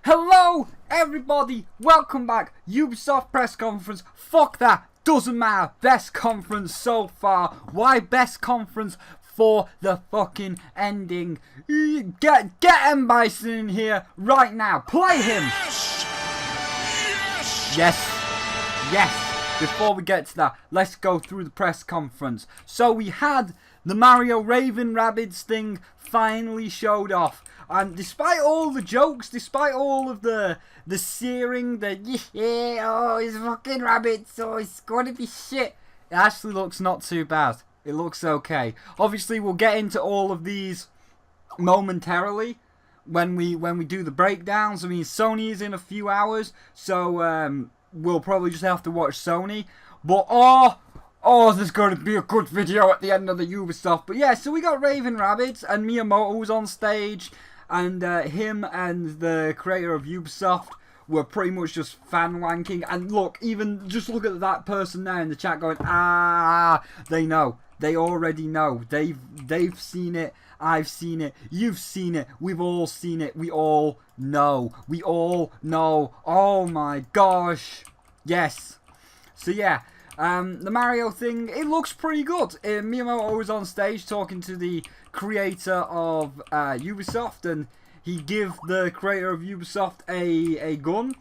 Hello everybody, welcome back. Ubisoft press conference. Fuck that, doesn't matter. Best conference so far. Why best conference? For the fucking ending. Get M. Bison in here right now. Play him. Yes. Before we get to that, let's go through the press conference. So we had the Mario Raven Rabbids thing finally showed off. And despite all the jokes, despite all of the searing, oh, it's fucking rabbits, oh, it's gonna be shit, it actually looks not too bad. It looks okay. Obviously, we'll get into all of these momentarily when we do the breakdowns. I mean, Sony is in a few hours, so we'll probably just have to watch Sony. But there's going to be a good video at the end of the Ubisoft. But yeah, so we got Raven Rabbids and Miyamoto was on stage. And him and the creator of Ubisoft were pretty much just fan wanking. And look, even just look at that person there in the chat going, they know. They already know. They've seen it. I've seen it. You've seen it. We've all seen it. We all know. We all know. Oh my gosh. Yes. So yeah. The Mario thing, it looks pretty good. Miyamoto was on stage talking to the creator of Ubisoft, and he gave the creator of Ubisoft a gun,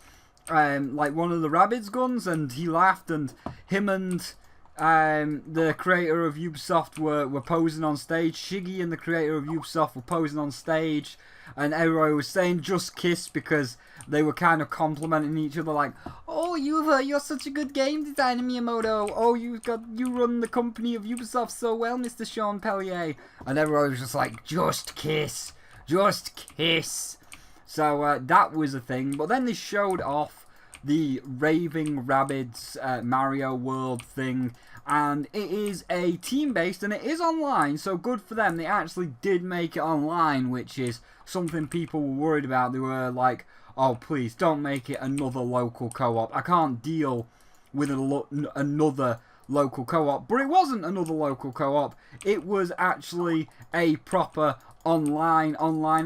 like one of the Rabbids guns, and he laughed, and him and the creator of Ubisoft were posing on stage. Shiggy and the creator of Ubisoft were posing on stage, and everyone was saying just kiss because they were kind of complimenting each other, like, oh, you're such a good game designer, Miyamoto. Oh, you run the company of Ubisoft so well, Mr. Sean Pellier. And everyone was just like, just kiss, just kiss. So that was a thing. But then they showed off the Raving Rabbids Mario World thing, and it is a team-based, and it is online, so good for them. They actually did make it online, which is something people were worried about. They were like, oh, please, don't make it another local co-op. I can't deal with another local co-op. But it wasn't another local co-op. It was actually a proper online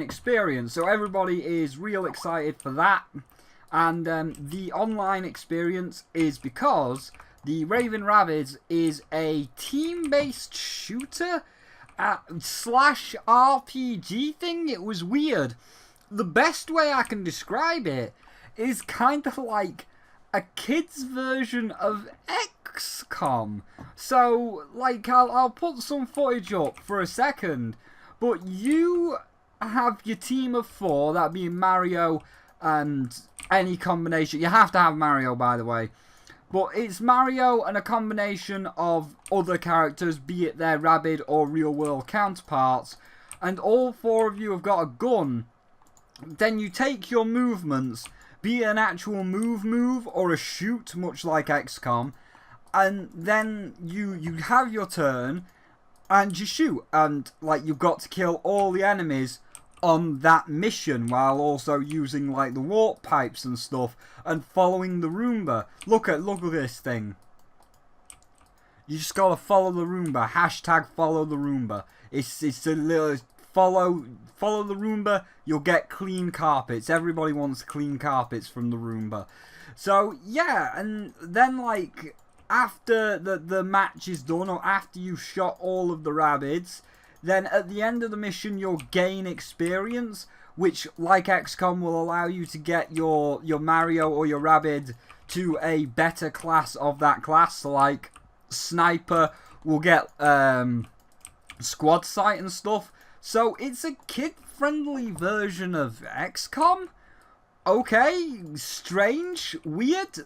experience. So everybody is real excited for that. And the online experience is because the Raven Rabbids is a team-based shooter slash RPG thing. It was weird. The best way I can describe it is kind of like a kid's version of XCOM. So, like, I'll put some footage up for a second, but you have your team of 4, that being Mario and any combination. You have to have Mario, by the way. But it's Mario and a combination of other characters, be it their Rabbid or real-world counterparts, and all 4 of you have got a gun. Then you take your movements, be it an actual move or a shoot, much like XCOM, and then you have your turn and you shoot, and like you've got to kill all the enemies on that mission while also using like the warp pipes and stuff and following the Roomba. Look at this thing. You just gotta follow the Roomba. Hashtag follow the Roomba. It's a little follow the Roomba, you'll get clean carpets. Everybody wants clean carpets from the Roomba. So yeah, and then like after the match is done, or after you shot all of the Rabbids, then at the end of the mission you'll gain experience, which like XCOM will allow you to get your Mario or your Rabbid to a better class of that class. So like Sniper will get squad sight and stuff. So it's a kid-friendly version of XCOM. Okay, strange, weird.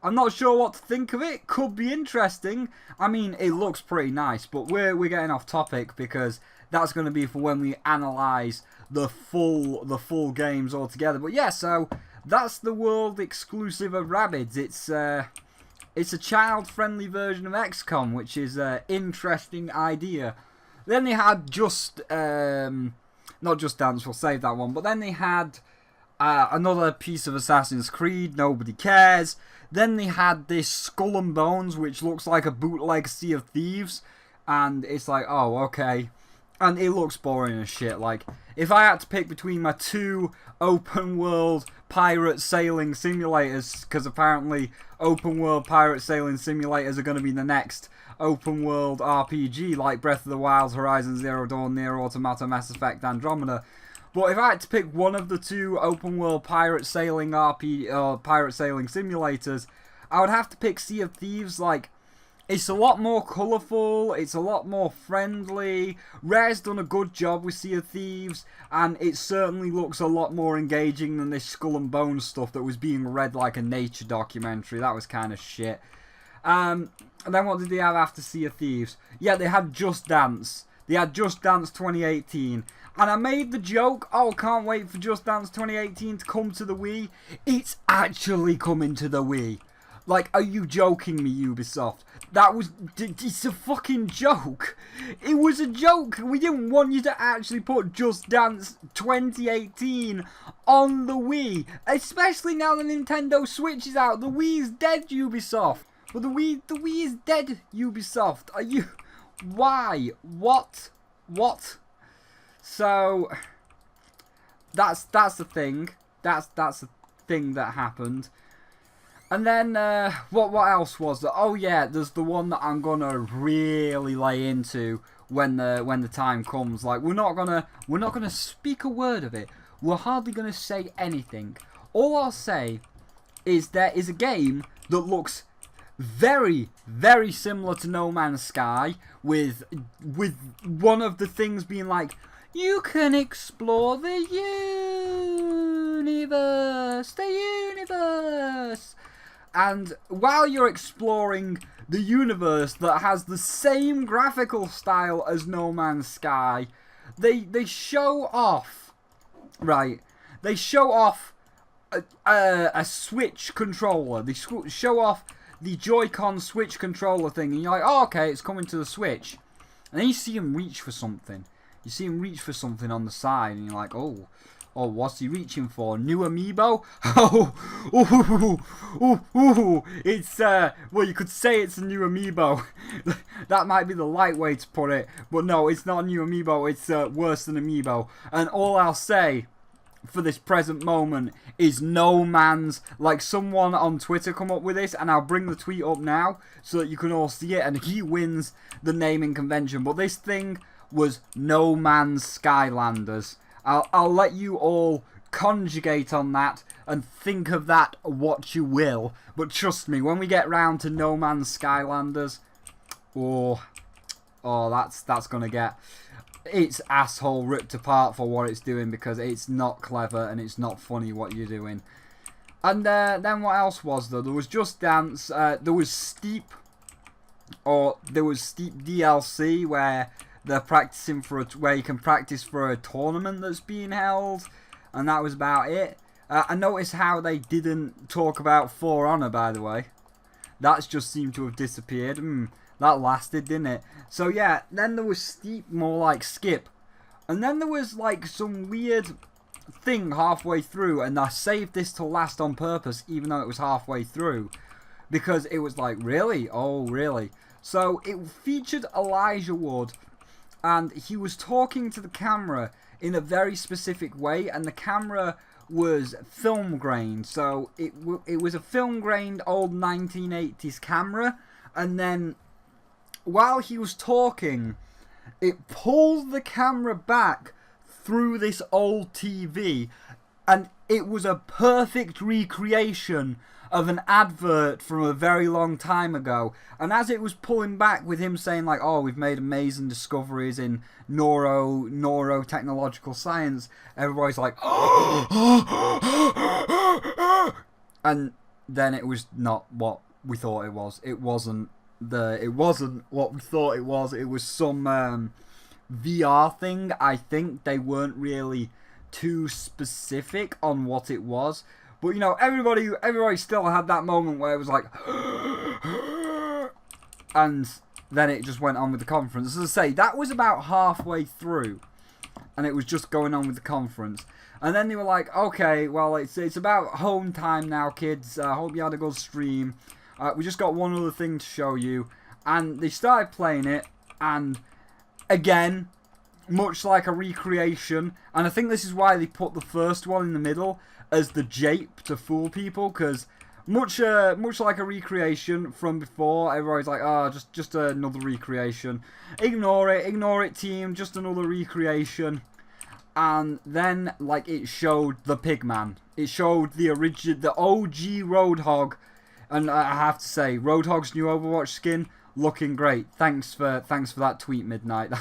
I'm not sure what to think of it. Could be interesting. I mean, it looks pretty nice, but we're getting off topic because that's going to be for when we analyse the full games altogether. But yeah, so that's the world exclusive of Rabbids. It's a child-friendly version of XCOM, which is an interesting idea. Then they had not Just Dance, we'll save that one. But then they had another piece of Assassin's Creed, nobody cares. Then they had this Skull and Bones, which looks like a bootleg Sea of Thieves. And it's like, oh, okay. And it looks boring as shit. Like, if I had to pick between my 2 open world pirate sailing simulators, because apparently open world pirate sailing simulators are going to be the next open world RPG, like Breath of the Wild, Horizon Zero Dawn, Nier Automata, Mass Effect, Andromeda. But if I had to pick one of the 2 open world pirate sailing pirate sailing simulators, I would have to pick Sea of Thieves. Like, it's a lot more colourful, it's a lot more friendly. Rare's done a good job with Sea of Thieves, and it certainly looks a lot more engaging than this Skull and Bones stuff that was being read like a nature documentary. That was kind of shit. And then what did they have after Sea of Thieves? Yeah, they had Just Dance. They had Just Dance 2018. And I made the joke, oh, can't wait for Just Dance 2018 to come to the Wii. It's actually coming to the Wii. Like, are you joking me, Ubisoft? It's a fucking joke. It was a joke. We didn't want you to actually put Just Dance 2018 on the Wii. Especially now the Nintendo Switch is out. The Wii is dead, Ubisoft. But the Wii is dead, Ubisoft. Are you... Why? What? So... That's the thing. That's the thing that happened. And then, what else was there? Oh yeah, there's the one that I'm gonna really lay into when the time comes. Like, we're not gonna speak a word of it. We're hardly gonna say anything. All I'll say is there is a game that looks very, very similar to No Man's Sky, with one of the things being like, you can explore the universe. And while you're exploring the universe that has the same graphical style as No Man's Sky, they show off, right? They show off a Switch controller. They show off the Joy-Con Switch controller thing, and you're like, oh, okay, it's coming to the Switch. And then you see him reach for something. You see him reach for something on the side, and you're like, oh, what's he reaching for? New amiibo? It's, well, you could say it's a new amiibo. That might be the light way to put it. But no, it's not a new amiibo. It's worse than amiibo. And all I'll say for this present moment is No Man's... Like, someone on Twitter come up with this, and I'll bring the tweet up now so that you can all see it, and he wins the naming convention. But this thing was No Man's Skylanders. I'll let you all conjugate on that and think of that what you will. But trust me, when we get round to No Man's Skylanders, that's gonna get its asshole ripped apart for what it's doing, because it's not clever and it's not funny what you're doing. And then what else was there? There was Just Dance. There was Steep DLC where they're practicing where you can practice for a tournament that's being held, and that was about it. I noticed how they didn't talk about For Honor, by the way. That's just seemed to have disappeared. That lasted, didn't it? So yeah, then there was Steep, more like Skip. And then there was like some weird thing halfway through, and I saved this to last on purpose, even though it was halfway through. Because it was like, really? Oh, really? So it featured Elijah Wood, and he was talking to the camera in a very specific way, and the camera was film grained. So it was a film grained old 1980s camera, and then while he was talking, it pulled the camera back through this old TV, and it was a perfect recreation of an advert from a very long time ago. And as it was pulling back with him saying like, oh, we've made amazing discoveries in neurotechnological science, everybody's like, and then it was not what we thought it was. It wasn't what we thought it was. It was some VR thing. I think they weren't really too specific on what it was. But, you know, everybody still had that moment where it was like, and then it just went on with the conference. As I say, that was about halfway through, and it was just going on with the conference. And then they were like, okay, well, it's about home time now, kids. I hope you had a good stream. We just got one other thing to show you. And they started playing it, and again, much like a recreation, and I think this is why they put the first one in the middle as the jape to fool people, because much like a recreation from before, everybody's like, oh, just another recreation. Ignore it, team, just another recreation. And then, like, it showed the Pigman. It showed the OG Roadhog, and I have to say, Roadhog's new Overwatch skin, looking great. Thanks for that tweet, Midnight.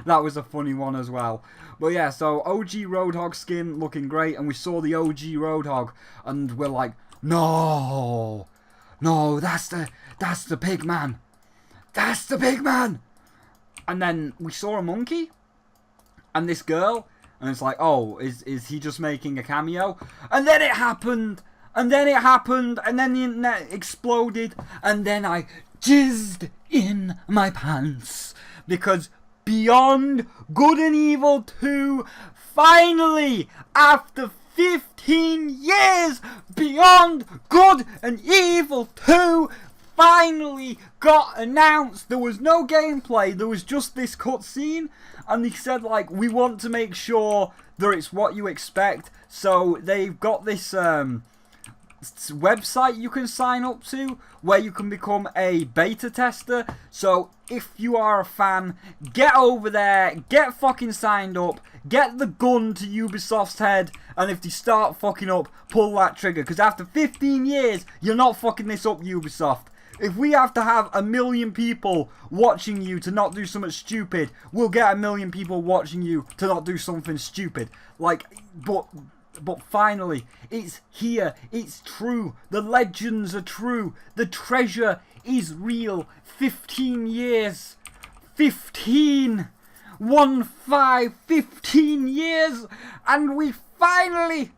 That was a funny one as well. But yeah, so OG Roadhog skin looking great, and we saw the OG Roadhog, and we're like, no, that's the Pigman. That's the Pigman. And then we saw a monkey, and this girl, and it's like, oh, is he just making a cameo? And then it happened, and then the internet exploded, and then I jizzed in my pants, because Beyond Good and Evil 2, finally, after 15 years, Beyond Good and Evil 2 finally got announced. There was no gameplay, there was just this cutscene, and they said, like, we want to make sure that it's what you expect. So they've got this website you can sign up to where you can become a beta tester. So if you are a fan, get over there, get fucking signed up, get the gun to Ubisoft's head, and if they start fucking up, pull that trigger, because after 15 years you're not fucking this up, Ubisoft. If we have to have 1 million people watching you to not do something stupid, we'll get 1 million people watching you to not do something stupid. Like, but finally, it's here, it's true, the legends are true, the treasure is real. 15 years, 15 years, and we finally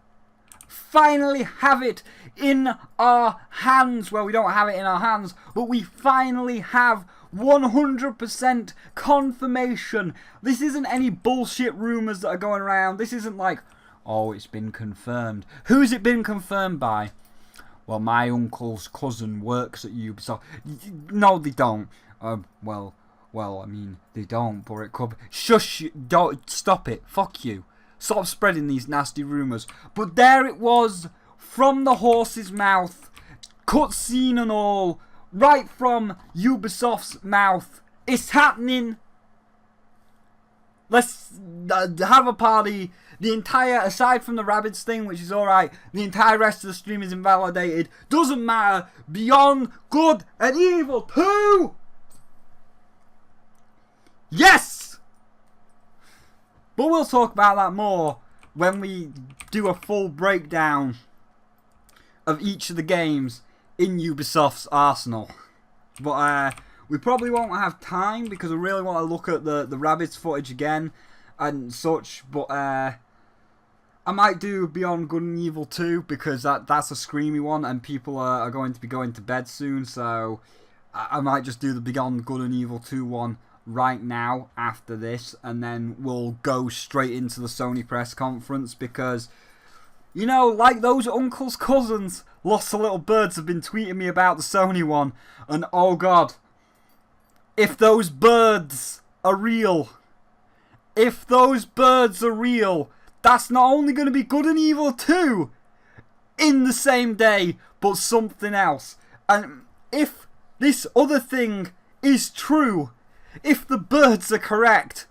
have it in our hands. Well, we don't have it in our hands, but we finally have 100% confirmation. This isn't any bullshit rumours that are going around. This isn't like, oh, it's been confirmed. Who's it been confirmed by? Well, my uncle's cousin works at Ubisoft. No, they don't. Well, I mean, they don't, but it could be. Shush, don't, stop it. Fuck you. Stop spreading these nasty rumours. But there it was, from the horse's mouth, cutscene and all, right from Ubisoft's mouth. It's happening. Let's have a party. The entire, aside from the rabbits thing, which is alright, the entire rest of the stream is invalidated. Doesn't matter. Beyond Good and Evil 2! Yes! But we'll talk about that more when we do a full breakdown of each of the games in Ubisoft's arsenal. But we probably won't have time, because I really want to look at the rabbits footage again and such. But I might do Beyond Good and Evil 2, because that's a screamy one and people are going to be going to bed soon. So I might just do the Beyond Good and Evil 2 one right now after this, and then we'll go straight into the Sony press conference, because, you know, like those uncle's cousins, Lost the Little Birds have been tweeting me about the Sony one, and oh god, if those birds are real, that's not only going to be Good and Evil 2 in the same day, but something else. And if this other thing is true, if the birds are correct,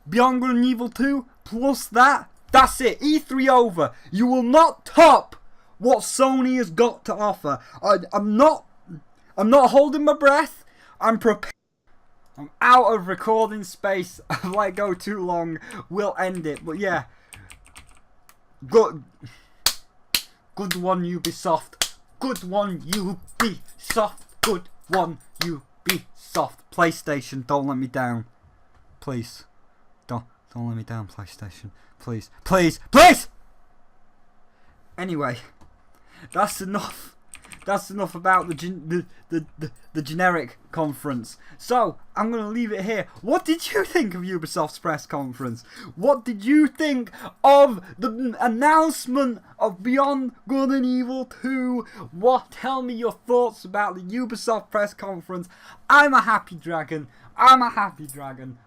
Beyond Good and Evil 2 plus that's it. E3 over. You will not top what Sony has got to offer. I'm not holding my breath. I'm prepared. I'm out of recording space. I've let go too long. We'll end it. But yeah. Good one, Ubisoft. Good one, Ubisoft. Good one, Ubisoft. PlayStation, don't let me down. Please. Don't let me down, PlayStation. Please. Anyway, that's enough. That's enough about the generic conference. So, I'm going to leave it here. What did you think of Ubisoft's press conference? What did you think of the announcement of Beyond Good and Evil 2? Tell me your thoughts about the Ubisoft press conference. I'm a happy dragon.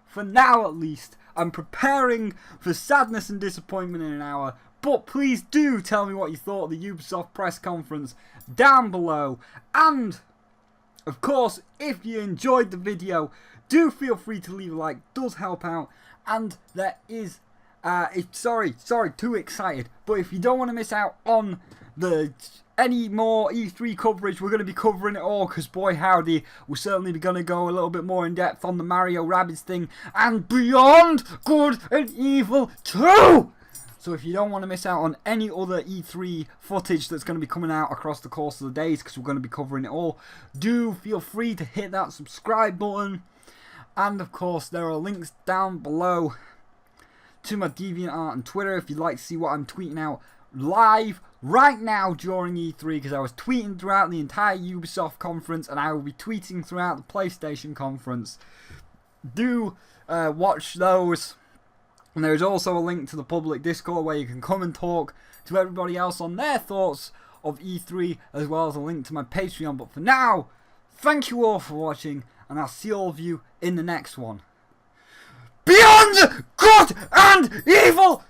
For now at least. I'm preparing for sadness and disappointment in an hour. But please do tell me what you thought of the Ubisoft press conference down below. And, of course, if you enjoyed the video, do feel free to leave a like. It does help out. And there is... sorry, too excited. But if you don't want to miss out on any more E3 coverage, we're going to be covering it all, because boy howdy, we're certainly going to go a little bit more in depth on the Mario Rabbids thing and Beyond Good and Evil 2! So if you don't want to miss out on any other E3 footage that's going to be coming out across the course of the days, because we're going to be covering it all, do feel free to hit that subscribe button. And of course, there are links down below to my DeviantArt and Twitter if you'd like to see what I'm tweeting out live right now during E3, because I was tweeting throughout the entire Ubisoft conference and I will be tweeting throughout the PlayStation conference. Do watch those. And there's also a link to the public Discord where you can come and talk to everybody else on their thoughts of E3, as well as a link to my Patreon. But for now, thank you all for watching, and I'll see all of you in the next one. Beyond Good and Evil